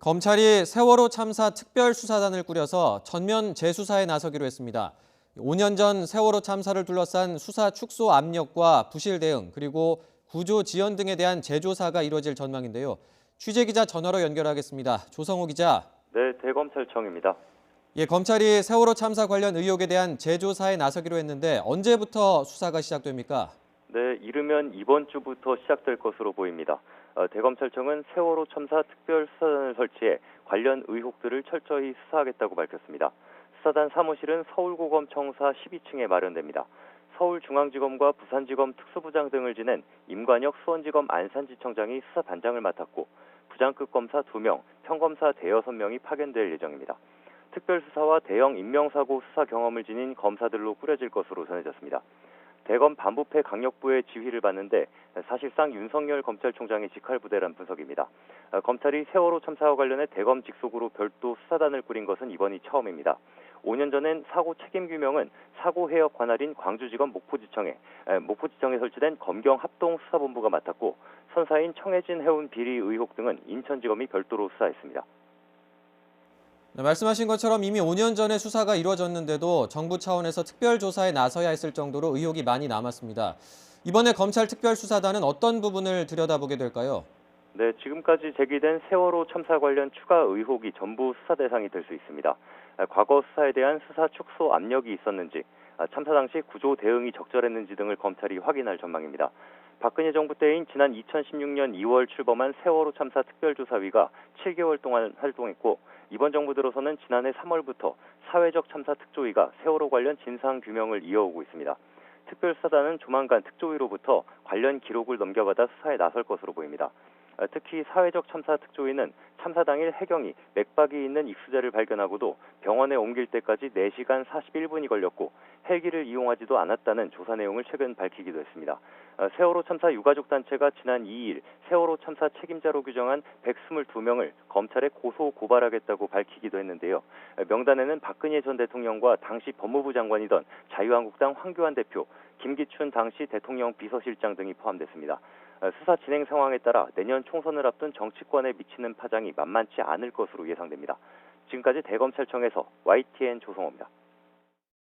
검찰이 세월호 참사 특별수사단을 꾸려서 전면 재수사에 나서기로 했습니다. 5년 전 세월호 참사를 둘러싼 수사 축소 압력과 부실 대응, 그리고 구조 지연 등에 대한 재조사가 이루어질 전망인데요. 취재기자 전화로 연결하겠습니다. 조성호 기자. 네, 대검찰청입니다. 예, 검찰이 세월호 참사 관련 의혹에 대한 재조사에 나서기로 했는데 언제부터 수사가 시작됩니까? 네, 이르면 이번 주부터 시작될 것으로 보입니다. 대검찰청은 세월호 참사 특별수사단을 설치해 관련 의혹들을 철저히 수사하겠다고 밝혔습니다. 수사단 사무실은 서울고검청사 12층에 마련됩니다. 서울중앙지검과 부산지검 특수부장 등을 지낸 임관혁 수원지검 안산지청장이 수사반장을 맡았고 부장급 검사 2명, 평검사 대여섯 명이 파견될 예정입니다. 특별수사와 대형 인명사고 수사 경험을 지닌 검사들로 꾸려질 것으로 전해졌습니다. 대검 반부패 강력부의 지휘를 받는데 사실상 윤석열 검찰총장의 직할부대란 분석입니다. 검찰이 세월호 참사와 관련해 대검 직속으로 별도 수사단을 꾸린 것은 이번이 처음입니다. 5년 전엔 사고 책임 규명은 사고 해역 관할인 광주지검 목포지청에 설치된 검경합동수사본부가 맡았고 선사인 청해진 해운 비리 의혹 등은 인천지검이 별도로 수사했습니다. 네, 말씀하신 것처럼 이미 5년 전에 수사가 이루어졌는데도 정부 차원에서 특별조사에 나서야 했을 정도로 의혹이 많이 남았습니다. 이번에 검찰 특별수사단은 어떤 부분을 들여다보게 될까요? 네, 지금까지 제기된 세월호 참사 관련 추가 의혹이 전부 수사 대상이 될 수 있습니다. 과거 수사에 대한 수사 축소 압력이 있었는지, 참사 당시 구조 대응이 적절했는지 등을 검찰이 확인할 전망입니다. 박근혜 정부 때인 지난 2016년 2월 출범한 세월호 참사 특별조사위가 7개월 동안 활동했고 이번 정부 들어서는 지난해 3월부터 사회적 참사 특조위가 세월호 관련 진상 규명을 이어오고 있습니다. 특별수사단은 조만간 특조위로부터 관련 기록을 넘겨받아 수사에 나설 것으로 보입니다. 특히 사회적 참사 특조위는 참사 당일 해경이 맥박이 있는 익수자를 발견하고도 병원에 옮길 때까지 4시간 41분이 걸렸고 헬기를 이용하지도 않았다는 조사 내용을 최근 밝히기도 했습니다. 세월호 참사 유가족 단체가 지난 2일 세월호 참사 책임자로 규정한 122명을 검찰에 고소 고발하겠다고 밝히기도 했는데요. 명단에는 박근혜 전 대통령과 당시 법무부 장관이던 자유한국당 황교안 대표, 김기춘 당시 대통령 비서실장 등이 포함됐습니다. 수사 진행 상황에 따라 내년 총선을 앞둔 정치권에 미치는 파장이 만만치 않을 것으로 예상됩니다. 지금까지 대검찰청에서 YTN 조성호입니다.